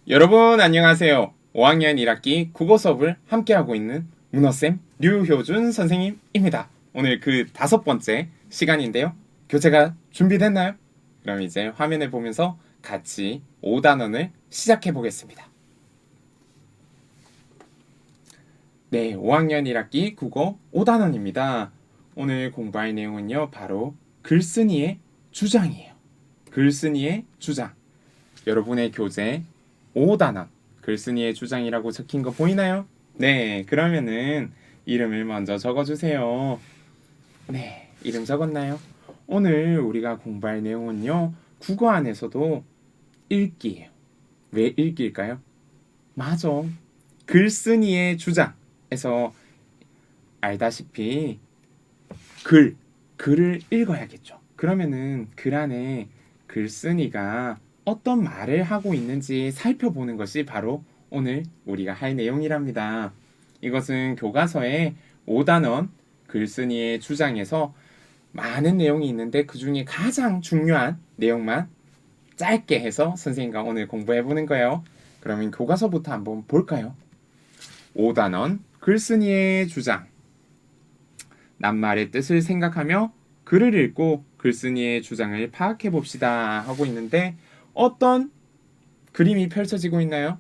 여러분 안녕하세요. 5학년 1학기 국어 수업을 함께하고 있는 문어쌤 류효준 선생님입니다. 오늘 그 5번째 시간인데요. 교재가 준비됐나요? 그럼 이제 화면을 보면서 같이 5단원을 시작해 보겠습니다. 네, 5학년 1학기 국어 5단원입니다. 오늘 공부할 내용은요, 바로 글쓴이의 주장이에요. 글쓴이의 주장. 여러분의 교재 5단원 글쓴이의 주장이라고 적힌 거 보이나요? 네, 그러면은 이름을 먼저 적어주세요. 네, 이름 적었나요? 오늘 우리가 공부할 내용은요, 국어 안에서도 읽기예요. 왜 읽기일까요? 맞아. 글쓴이의 주장에서 알다시피 글을 읽어야겠죠. 그러면은 글 안에 글쓴이가 어떤 말을 하고 있는지 살펴보는 것이 바로 오늘 우리가 할 내용이랍니다. 이것은 교과서의 5단원 글쓴이의 주장에서 많은 내용이 있는데 그 중에 가장 중요한 내용만 짧게 해서 선생님과 오늘 공부해보는 거예요. 그러면 교과서부터 한번 볼까요? 5단원 글쓴이의 주장. 낱말의 뜻을 생각하며 글을 읽고 글쓴이의 주장을 파악해 봅시다 하고 있는데 어떤 그림이 펼쳐지고 있나요?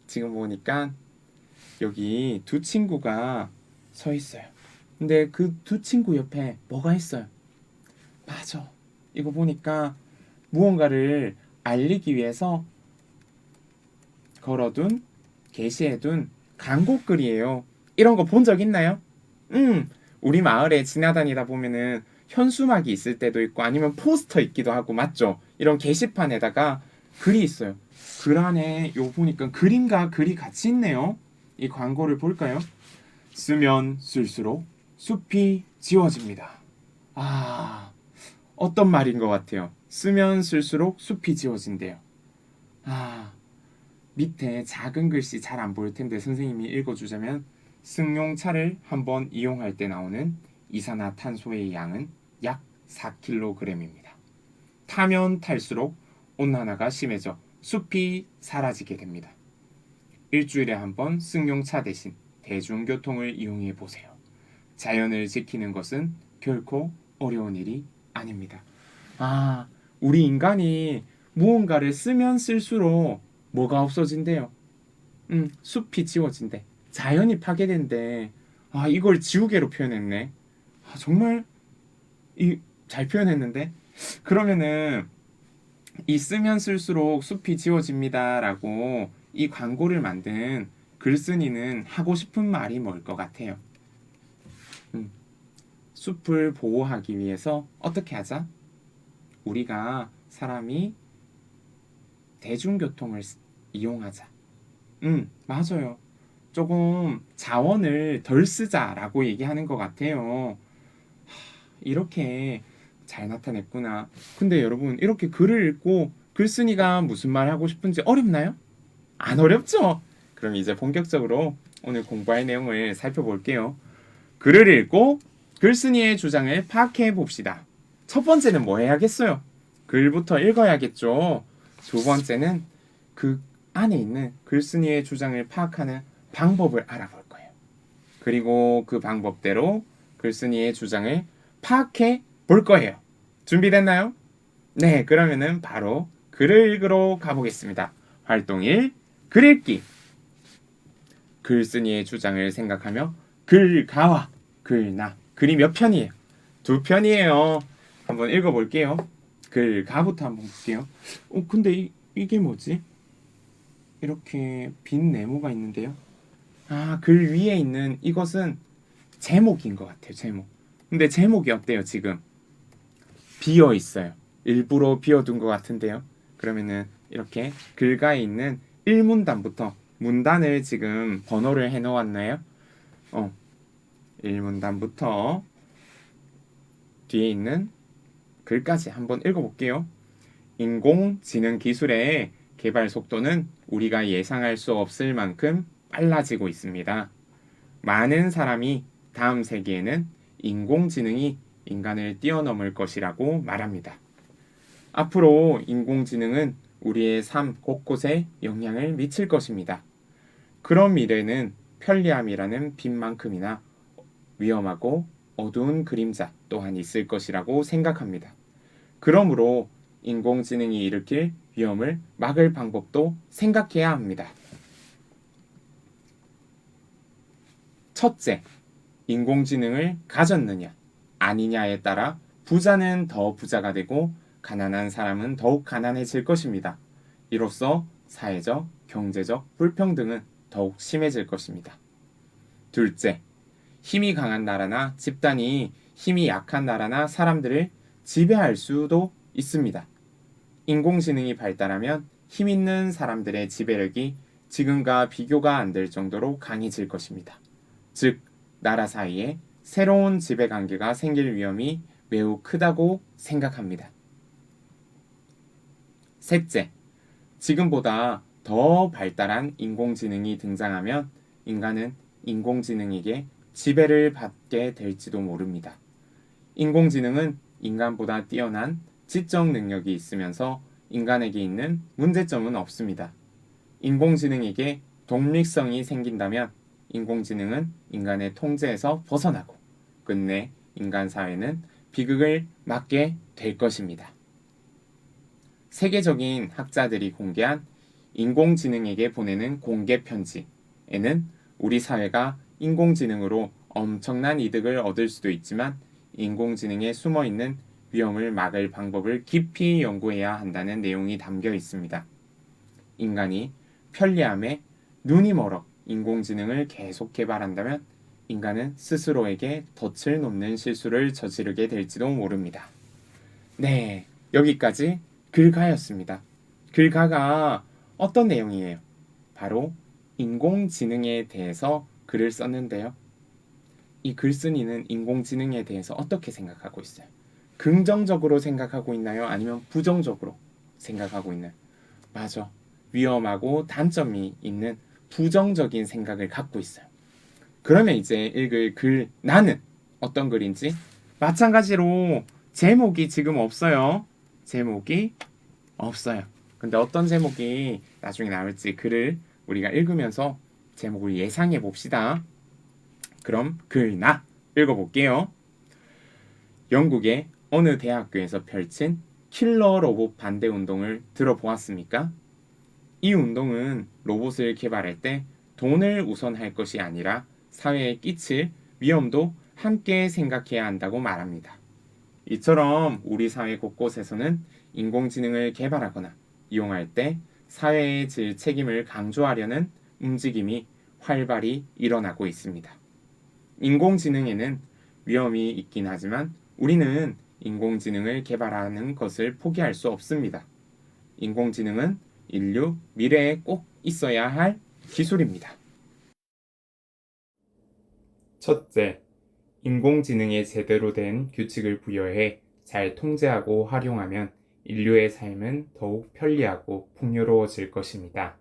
지금 보니까 여기 두 친구가 서 있어요. 근데 그 두 친구 옆에 뭐가 있어요? 맞아. 이거 보니까 무언가를 알리기 위해서 걸어둔, 게시해둔 광고글이에요. 이런 거 본 적 있나요? 우리 마을에 지나다니다 보면은 현수막이 있을 때도 있고 아니면 포스터 있기도 하고 맞죠? 이런 게시판에다가 글이 있어요. 글 안에 요 보니까 그림과 글이 같이 있네요. 이 광고를 볼까요? 쓰면 쓸수록 숲이 지워집니다. 아, 어떤 말인 것 같아요. 쓰면 쓸수록 숲이 지워진대요. 아, 밑에 작은 글씨 잘 안 보일 텐데 선생님이 읽어주자면 승용차를 한번 이용할 때 나오는 이산화탄소의 양은 약 4kg입니다. 타면 탈수록 온난화가 심해져 숲이 사라지게 됩니다. 일주일에 한번 승용차 대신 대중교통을 이용해 보세요. 자연을 지키는 것은 결코 어려운 일이 아닙니다. 아, 우리 인간이 무언가를 쓰면 쓸수록 뭐가 없어진대요? 숲이 지워진대. 자연이 파괴된대. 아, 이걸 지우개로 표현했네. 아, 정말 잘 표현했는데. 그러면은 이 쓰면 쓸수록 숲이 지워집니다라고 이 광고를 만든 글쓴이는 하고 싶은 말이 뭘 것 같아요? 음, 숲을 보호하기 위해서 어떻게 하자? 우리가 사람이 대중교통을 이용하자. 맞아요. 조금 자원을 덜 쓰자라고 얘기하는 것 같아요. 이렇게 잘 나타냈구나. 근데 여러분, 이렇게 글을 읽고 글쓴이가 무슨 말 하고 싶은지 어렵나요? 안 어렵죠? 그럼 이제 본격적으로 오늘 공부할 내용을 살펴볼게요. 글을 읽고 글쓴이의 주장을 파악해 봅시다. 첫 번째는 뭐 해야겠어요? 글부터 읽어야겠죠. 두 번째는 그 안에 있는 글쓴이의 주장을 파악하는 방법을 알아볼 거예요. 그리고 그 방법대로 글쓴이의 주장을 파악해 볼 거예요. 준비됐나요? 네, 그러면은 바로 글을 읽으러 가보겠습니다. 활동 1, 글 읽기. 글쓴이의 주장을 생각하며 글가와 글나. 글이 몇 편이에요? 2편이에요. 한번 읽어볼게요. 글가부터 한번 볼게요. 근데 이게 뭐지? 이렇게 빈 네모가 있는데요. 아, 글 위에 있는 이것은 제목인 것 같아요. 제목. 근데 제목이 어때요, 지금? 비어 있어요. 일부러 비워둔 것 같은데요. 그러면은 이렇게 글가에 있는 1문단부터 문단을 지금 번호를 해 놓았나요? 1문단부터 뒤에 있는 글까지 한번 읽어볼게요. 인공지능 기술의 개발 속도는 우리가 예상할 수 없을 만큼 빨라지고 있습니다. 많은 사람이 다음 세기에는 인공지능이 인간을 뛰어넘을 것이라고 말합니다. 앞으로 인공지능은 우리의 삶 곳곳에 영향을 미칠 것입니다. 그런 미래는 편리함이라는 빛만큼이나 위험하고 어두운 그림자 또한 있을 것이라고 생각합니다. 그러므로 인공지능이 일으킬 위험을 막을 방법도 생각해야 합니다. 첫째, 인공지능을 가졌느냐, 아니냐에 따라 부자는 더 부자가 되고 가난한 사람은 더욱 가난해질 것입니다. 이로써 사회적, 경제적 불평등은 더욱 심해질 것입니다. 둘째, 힘이 강한 나라나 집단이 힘이 약한 나라나 사람들을 지배할 수도 있습니다. 인공지능이 발달하면 힘 있는 사람들의 지배력이 지금과 비교가 안 될 정도로 강해질 것입니다. 즉, 나라 사이에 새로운 지배관계가 생길 위험이 매우 크다고 생각합니다. 셋째, 지금보다 더 발달한 인공지능이 등장하면 인간은 인공지능에게 지배를 받게 될지도 모릅니다. 인공지능은 인간보다 뛰어난 지적 능력이 있으면서 인간에게 있는 문제점은 없습니다. 인공지능에게 독립성이 생긴다면 인공지능은 인간의 통제에서 벗어나고 끝내 인간 사회는 비극을 맞게 될 것입니다. 세계적인 학자들이 공개한 인공지능에게 보내는 공개 편지에는 우리 사회가 인공지능으로 엄청난 이득을 얻을 수도 있지만 인공지능에 숨어있는 위험을 막을 방법을 깊이 연구해야 한다는 내용이 담겨 있습니다. 인간이 편리함에 눈이 멀어 인공지능을 계속 개발한다면 인간은 스스로에게 덫을 놓는 실수를 저지르게 될지도 모릅니다. 네, 여기까지 글가였습니다. 글가가 어떤 내용이에요? 바로 인공지능에 대해서 글을 썼는데요. 이 글쓴이는 인공지능에 대해서 어떻게 생각하고 있어요? 긍정적으로 생각하고 있나요? 아니면 부정적으로 생각하고 있나요? 맞아. 위험하고 단점이 있는 부정적인 생각을 갖고 있어요. 그러면 이제 읽을 글, 나는 어떤 글인지 마찬가지로 제목이 지금 없어요. 제목이 없어요. 근데 어떤 제목이 나중에 나올지 글을 우리가 읽으면서 제목을 예상해 봅시다. 그럼 글 나 읽어볼게요. 영국의 어느 대학교에서 펼친 킬러 로봇 반대 운동을 들어보았습니까? 이 운동은 로봇을 개발할 때 돈을 우선할 것이 아니라 사회에 끼칠 위험도 함께 생각해야 한다고 말합니다. 이처럼 우리 사회 곳곳에서는 인공지능을 개발하거나 이용할 때 사회에 질 책임을 강조하려는 움직임이 활발히 일어나고 있습니다. 인공지능에는 위험이 있긴 하지만 우리는 인공지능을 개발하는 것을 포기할 수 없습니다. 인공지능은 인류 미래에 꼭 있어야 할 기술입니다. 첫째, 인공지능에 제대로 된 규칙을 부여해 잘 통제하고 활용하면 인류의 삶은 더욱 편리하고 풍요로워질 것입니다.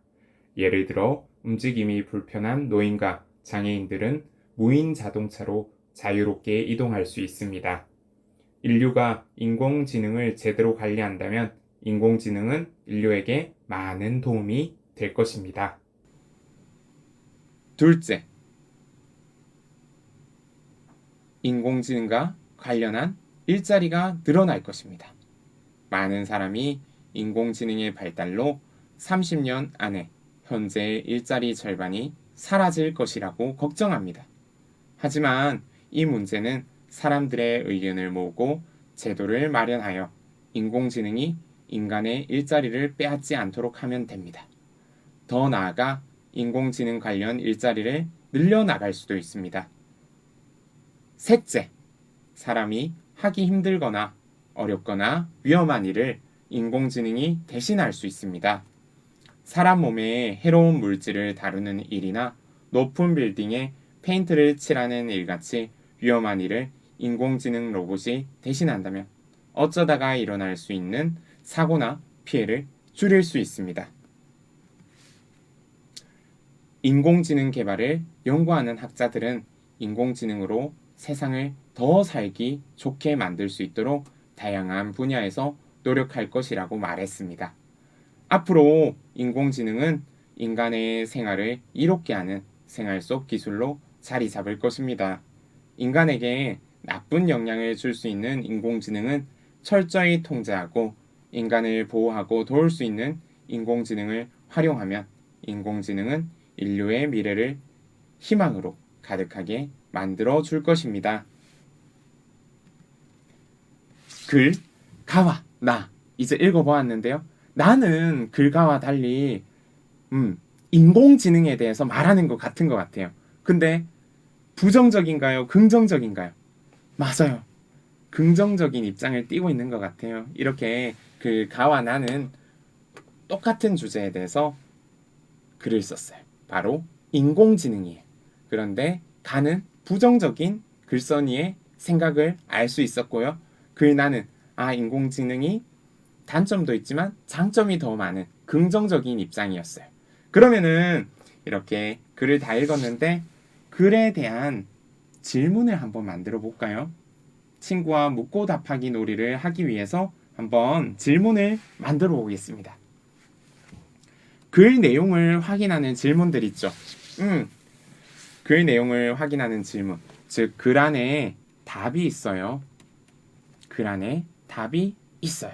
예를 들어 움직임이 불편한 노인과 장애인들은 무인 자동차로 자유롭게 이동할 수 있습니다. 인류가 인공지능을 제대로 관리한다면 인공지능은 인류에게 많은 도움이 될 것입니다. 둘째, 인공지능과 관련한 일자리가 늘어날 것입니다. 많은 사람이 인공지능의 발달로 30년 안에 현재의 일자리 절반이 사라질 것이라고 걱정합니다. 하지만 이 문제는 사람들의 의견을 모으고 제도를 마련하여 인공지능이 인간의 일자리를 빼앗지 않도록 하면 됩니다. 더 나아가 인공지능 관련 일자리를 늘려나갈 수도 있습니다. 셋째, 사람이 하기 힘들거나 어렵거나 위험한 일을 인공지능이 대신할 수 있습니다. 사람 몸에 해로운 물질을 다루는 일이나 높은 빌딩에 페인트를 칠하는 일같이 위험한 일을 인공지능 로봇이 대신한다면 어쩌다가 일어날 수 있는 사고나 피해를 줄일 수 있습니다. 인공지능 개발을 연구하는 학자들은 인공지능으로 세상을 더 살기 좋게 만들 수 있도록 다양한 분야에서 노력할 것이라고 말했습니다. 앞으로 인공지능은 인간의 생활을 이롭게 하는 생활 속 기술로 자리 잡을 것입니다. 인간에게 나쁜 영향을 줄 수 있는 인공지능은 철저히 통제하고 인간을 보호하고 도울 수 있는 인공지능을 활용하면 인공지능은 인류의 미래를 희망으로 가득하게 만들어 줄 것입니다. 글, 가와, 나 이제 읽어보았는데요. 나는 글가와 달리 인공지능에 대해서 말하는 것 같은 것 같아요. 근데 부정적인가요? 긍정적인가요? 맞아요. 긍정적인 입장을 띠고 있는 것 같아요. 이렇게 가와 나는 똑같은 주제에 대해서 글을 썼어요. 바로 인공지능이에요. 그런데 가는 부정적인 글쓴이의 생각을 알 수 있었고요. 나는 인공지능이 단점도 있지만 장점이 더 많은 긍정적인 입장이었어요. 그러면은 이렇게 글을 다 읽었는데 글에 대한 질문을 한번 만들어 볼까요? 친구와 묻고 답하기 놀이를 하기 위해서 한번 질문을 만들어 보겠습니다. 글 내용을 확인하는 질문들 있죠. 글 내용을 확인하는 질문. 즉, 글 안에 답이 있어요. 글 안에 답이 있어요.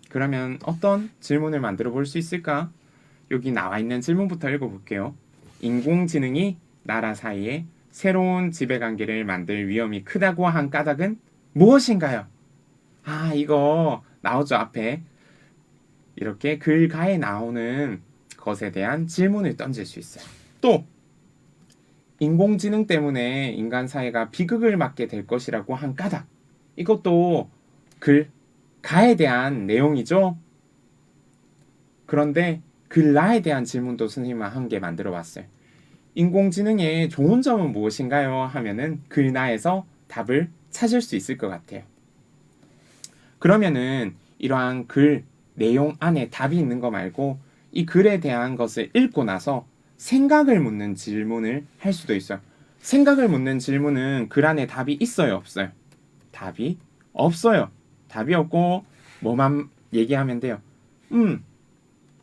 그러면 어떤 질문을 만들어 볼 수 있을까? 여기 나와 있는 질문부터 읽어볼게요. 인공지능이 나라 사이에 새로운 지배관계를 만들 위험이 크다고 한 까닭은 무엇인가요? 이거 나오죠, 앞에. 이렇게 글가에 나오는 것에 대한 질문을 던질 수 있어요. 또 인공지능 때문에 인간 사회가 비극을 맞게 될 것이라고 한 까닭. 이것도 글가에 대한 내용이죠. 그런데 글라에 대한 질문도 선생님은 한 개 만들어 봤어요. 인공지능의 좋은 점은 무엇인가요? 하면은 글나에서 답을 찾을 수 있을 것 같아요. 그러면은 이러한 글 내용 안에 답이 있는 거 말고 이 글에 대한 것을 읽고 나서 생각을 묻는 질문을 할 수도 있어요. 생각을 묻는 질문은 글 안에 답이 있어요, 없어요? 답이 없어요. 답이 없고 뭐만 얘기하면 돼요.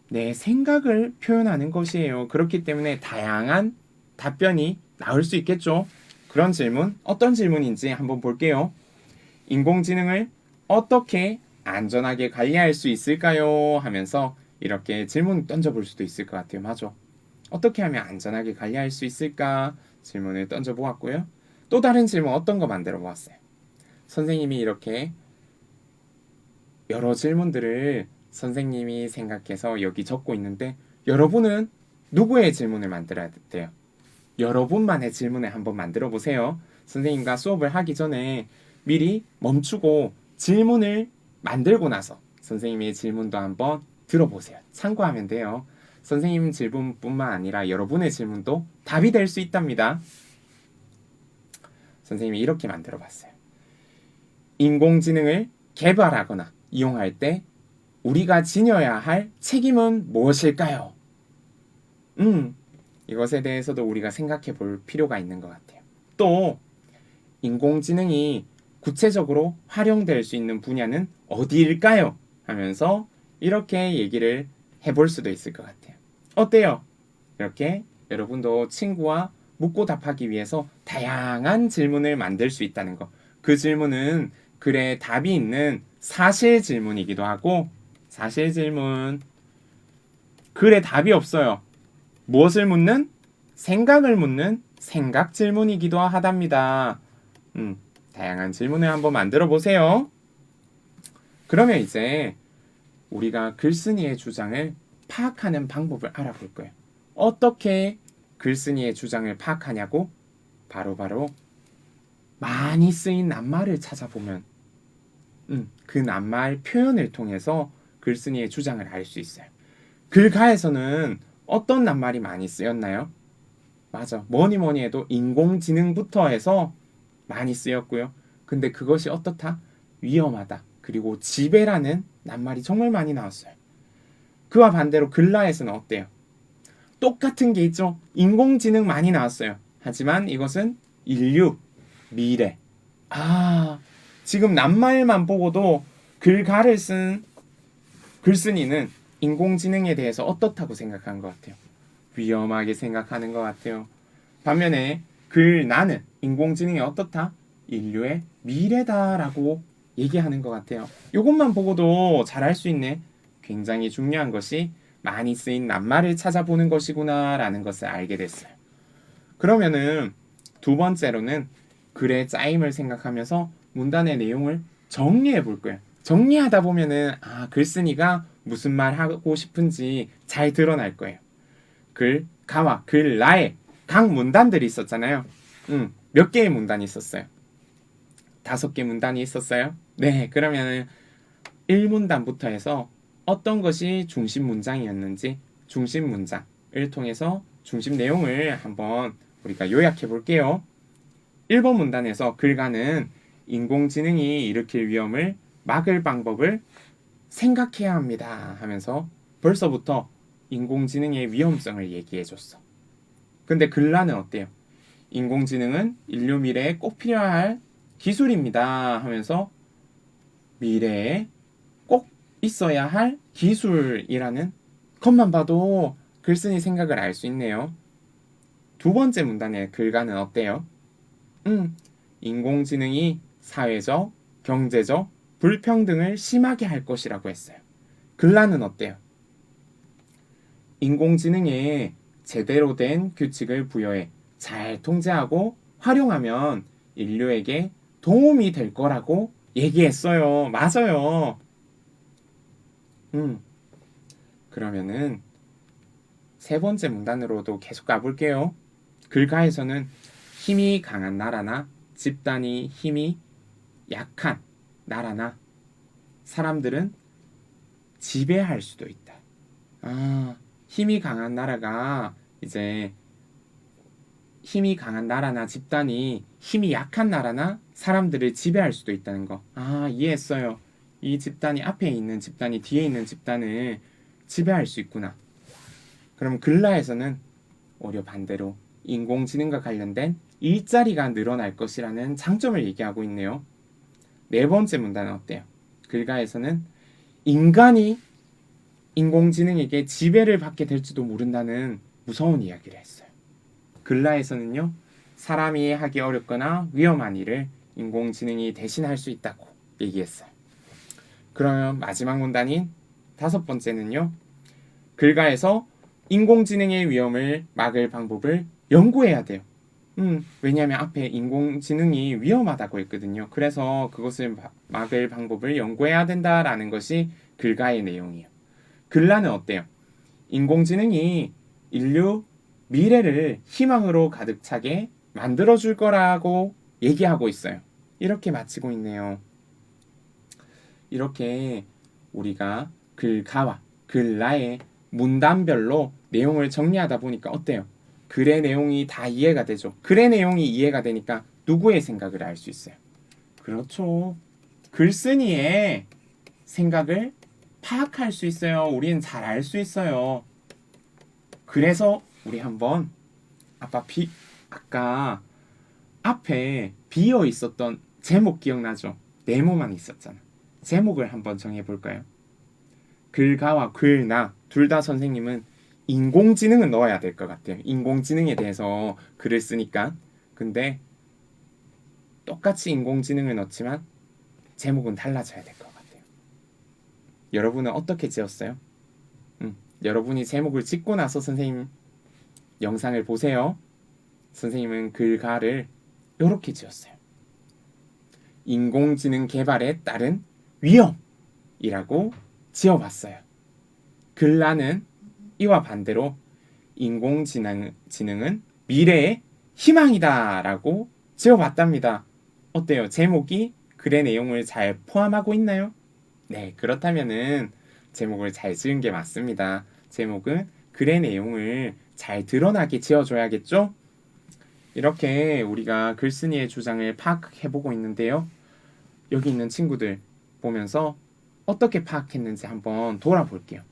내 생각을 표현하는 것이에요. 그렇기 때문에 다양한 답변이 나올 수 있겠죠. 그런 질문, 어떤 질문인지 한번 볼게요. 인공지능을 어떻게 안전하게 관리할 수 있을까요? 하면서 이렇게 질문 던져볼 수도 있을 것 같아요. 맞아. 어떻게 하면 안전하게 관리할 수 있을까? 질문을 던져보았고요. 또 다른 질문 어떤 거 만들어 보았어요. 선생님이 이렇게 여러 질문들을 선생님이 생각해서 여기 적고 있는데 여러분은 누구의 질문을 만들어야 돼요? 여러분만의 질문을 한번 만들어 보세요. 선생님과 수업을 하기 전에 미리 멈추고 질문을 만들고 나서 선생님의 질문도 한번 들어보세요. 참고하면 돼요. 선생님 질문뿐만 아니라 여러분의 질문도 답이 될 수 있답니다. 선생님이 이렇게 만들어 봤어요. 인공지능을 개발하거나 이용할 때 우리가 지녀야 할 책임은 무엇일까요? 이것에 대해서도 우리가 생각해 볼 필요가 있는 것 같아요. 또 인공지능이 구체적으로 활용될 수 있는 분야는 어디일까요? 하면서 이렇게 얘기를 해볼 수도 있을 것 같아요. 어때요? 이렇게 여러분도 친구와 묻고 답하기 위해서 다양한 질문을 만들 수 있다는 거. 그 질문은 글에 답이 있는 사실 질문이기도 하고 사실 질문. 글에 답이 없어요. 무엇을 묻는? 생각을 묻는 생각 질문이기도 하답니다. 다양한 질문을 한번 만들어 보세요. 그러면 이제 우리가 글쓴이의 주장을 파악하는 방법을 알아볼 거예요. 어떻게 글쓴이의 주장을 파악하냐고? 바로 많이 쓰인 낱말을 찾아보면 그 낱말 표현을 통해서 글쓴이의 주장을 알 수 있어요. 글가에서는 어떤 낱말이 많이 쓰였나요? 맞아. 뭐니 해도 인공지능부터 해서 많이 쓰였고요. 근데 그것이 어떻다? 위험하다. 그리고 지배라는 낱말이 정말 많이 나왔어요. 그와 반대로 글라에서는 어때요? 똑같은 게 있죠. 인공지능 많이 나왔어요. 하지만 이것은 인류, 미래. 지금 낱말만 보고도 글가를 쓴 글쓴이는 인공지능에 대해서 어떻다고 생각하는 것 같아요? 위험하게 생각하는 것 같아요. 반면에 나는 인공지능이 어떻다? 인류의 미래다라고 얘기하는 것 같아요. 이것만 보고도 잘 알 수 있네. 굉장히 중요한 것이 많이 쓰인 낱말을 찾아보는 것이구나라는 것을 알게 됐어요. 그러면은 두 번째로는 글의 짜임을 생각하면서 문단의 내용을 정리해 볼 거예요. 정리하다 보면은 글쓴이가 무슨 말 하고 싶은지 잘 드러날 거예요. 글, 가와 글, 라의 각 문단들이 있었잖아요. 몇 개의 문단이 있었어요? 5개 문단이 있었어요? 네, 그러면은 1문단부터 해서 어떤 것이 중심 문장이었는지 중심 문장을 통해서 중심 내용을 한번 우리가 요약해 볼게요. 1번 문단에서 글가는 인공지능이 일으킬 위험을 막을 방법을 생각해야 합니다 하면서 벌써부터 인공지능의 위험성을 얘기해 줬어. 근데 글라는 어때요? 인공지능은 인류 미래에 꼭 필요할 기술입니다 하면서 미래에 꼭 있어야 할 기술이라는 것만 봐도 글쓴이 생각을 알 수 있네요. 두 번째 문단의 글가는 어때요? 인공지능이 사회적, 경제적 불평등을 심하게 할 것이라고 했어요. 글라는 어때요? 인공지능에 제대로 된 규칙을 부여해 잘 통제하고 활용하면 인류에게 도움이 될 거라고 얘기했어요. 맞아요. 그러면은 세 번째 문단으로도 계속 가볼게요. 글가에서는 힘이 강한 나라나 집단이 힘이 약한 나라나 사람들은 지배할 수도 있다. 힘이 강한 나라가 이제 힘이 강한 나라나 집단이 힘이 약한 나라나 사람들을 지배할 수도 있다는 거. 이해했어요. 이 집단이 앞에 있는 집단이 뒤에 있는 집단을 지배할 수 있구나. 그럼 글라에서는 오히려 반대로 인공지능과 관련된 일자리가 늘어날 것이라는 장점을 얘기하고 있네요. 네 번째 문단은 어때요? 글가에서는 인간이 인공지능에게 지배를 받게 될지도 모른다는 무서운 이야기를 했어요. 글라에서는요, 사람이 하기 어렵거나 위험한 일을 인공지능이 대신할 수 있다고 얘기했어요. 그러면 마지막 문단인 5번째는요, 글가에서 인공지능의 위험을 막을 방법을 연구해야 돼요. 왜냐하면 앞에 인공지능이 위험하다고 했거든요. 그래서 그것을 막을 방법을 연구해야 된다라는 것이 글가의 내용이에요. 글라는 어때요? 인공지능이 인류 미래를 희망으로 가득 차게 만들어줄 거라고 얘기하고 있어요. 이렇게 마치고 있네요. 이렇게 우리가 글가와 글라의 문단별로 내용을 정리하다 보니까 어때요? 글의 내용이 다 이해가 되죠. 글의 내용이 이해가 되니까 누구의 생각을 알 수 있어요? 그렇죠. 글쓴이의 생각을 파악할 수 있어요. 우리는 잘 알 수 있어요. 그래서 우리 한번 아까 앞에 비어 있었던 제목 기억나죠? 네모만 있었잖아. 제목을 한번 정해볼까요? 글가와 글나 둘 다 선생님은 인공지능은 넣어야 될 것 같아요. 인공지능에 대해서 글을 쓰니까. 근데 똑같이 인공지능을 넣지만 제목은 달라져야 될 것 같아요. 여러분은 어떻게 지었어요? 여러분이 제목을 짓고 나서 선생님 영상을 보세요. 선생님은 글가를 이렇게 지었어요. 인공지능 개발에 따른 위험이라고 지어봤어요. 글라는 이와 반대로 인공지능은 미래의 희망이다라고 지어봤답니다. 어때요? 제목이 글의 내용을 잘 포함하고 있나요? 네, 그렇다면은 제목을 잘 지은 게 맞습니다. 제목은 글의 내용을 잘 드러나게 지어줘야겠죠? 이렇게 우리가 글쓴이의 주장을 파악해보고 있는데요. 여기 있는 친구들 보면서 어떻게 파악했는지 한번 돌아볼게요.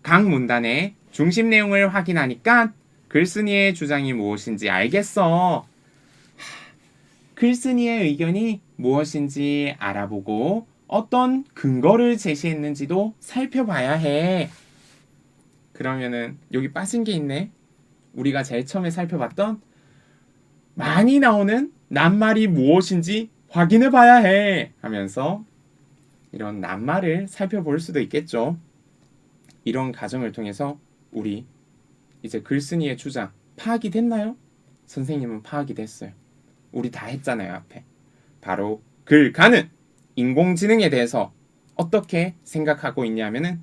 각 문단의 중심 내용을 확인하니까 글쓴이의 주장이 무엇인지 알겠어. 글쓴이의 의견이 무엇인지 알아보고 어떤 근거를 제시했는지도 살펴봐야 해. 그러면은 여기 빠진 게 있네. 우리가 제일 처음에 살펴봤던 많이 나오는 낱말이 무엇인지 확인해 봐야 해 하면서 이런 낱말을 살펴볼 수도 있겠죠. 이런 과정을 통해서 우리 이제 글쓴이의 주장 파악이 됐나요? 선생님은 파악이 됐어요. 우리 다 했잖아요, 앞에. 바로 글가는 인공지능에 대해서 어떻게 생각하고 있냐면은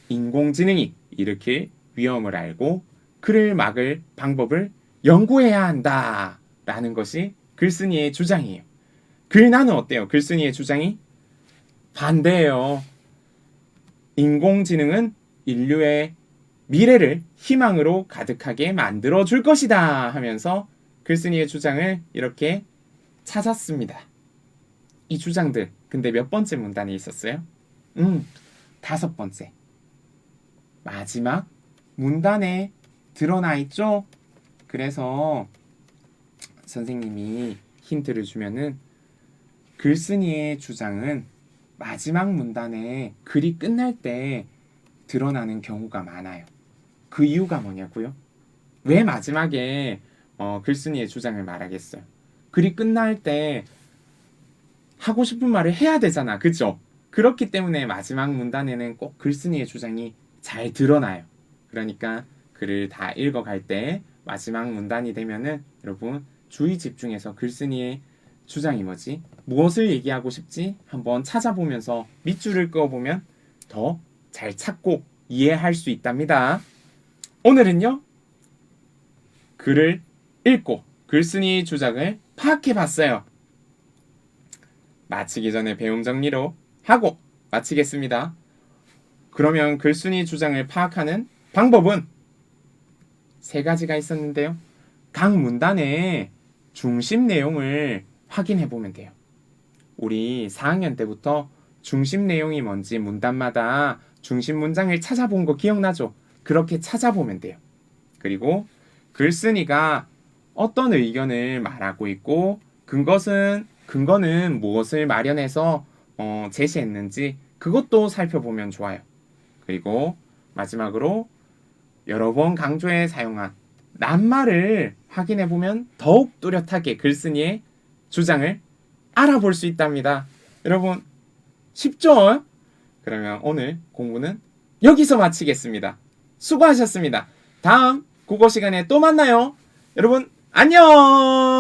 인공지능이 일으킬 위험을 알고 그를 막을 방법을 연구해야 한다 라는 것이 글쓴이의 주장이에요. 글나는 어때요? 글쓴이의 주장이 반대예요. 인공지능은 인류의 미래를 희망으로 가득하게 만들어 줄 것이다 하면서 글쓴이의 주장을 이렇게 찾았습니다. 이 주장들 근데 몇 번째 문단에 있었어요? 5번째. 마지막 문단에 드러나 있죠? 그래서 선생님이 힌트를 주면은 글쓴이의 주장은 마지막 문단에 글이 끝날 때 드러나는 경우가 많아요. 그 이유가 뭐냐고요? 왜 마지막에 글쓴이의 주장을 말하겠어요? 글이 끝날 때 하고 싶은 말을 해야 되잖아. 그죠? 그렇기 때문에 마지막 문단에는 꼭 글쓴이의 주장이 잘 드러나요. 그러니까 글을 다 읽어갈 때 마지막 문단이 되면은 여러분 주의 집중해서 글쓴이의 주장이 뭐지? 무엇을 얘기하고 싶지? 한번 찾아보면서 밑줄을 그어보면 더 잘 찾고 이해할 수 있답니다. 오늘은요. 글을 읽고 글쓴이의 주장을 파악해봤어요. 마치기 전에 배움 정리로 하고 마치겠습니다. 그러면 글쓴이 주장을 파악하는 방법은 3가지가 있었는데요. 각 문단의 중심 내용을 확인해 보면 돼요. 우리 4학년 때부터 중심 내용이 뭔지 문단마다 중심 문장을 찾아본 거 기억나죠? 그렇게 찾아보면 돼요. 그리고 글쓴이가 어떤 의견을 말하고 있고 근거는 무엇을 마련해서 제시했는지 그것도 살펴보면 좋아요. 그리고 마지막으로 여러 번 강조해 사용한 낱말을 확인해보면 더욱 뚜렷하게 글쓴이의 주장을 알아볼 수 있답니다. 여러분 쉽죠? 그러면 오늘 공부는 여기서 마치겠습니다. 수고하셨습니다. 다음 국어 시간에 또 만나요. 여러분 안녕.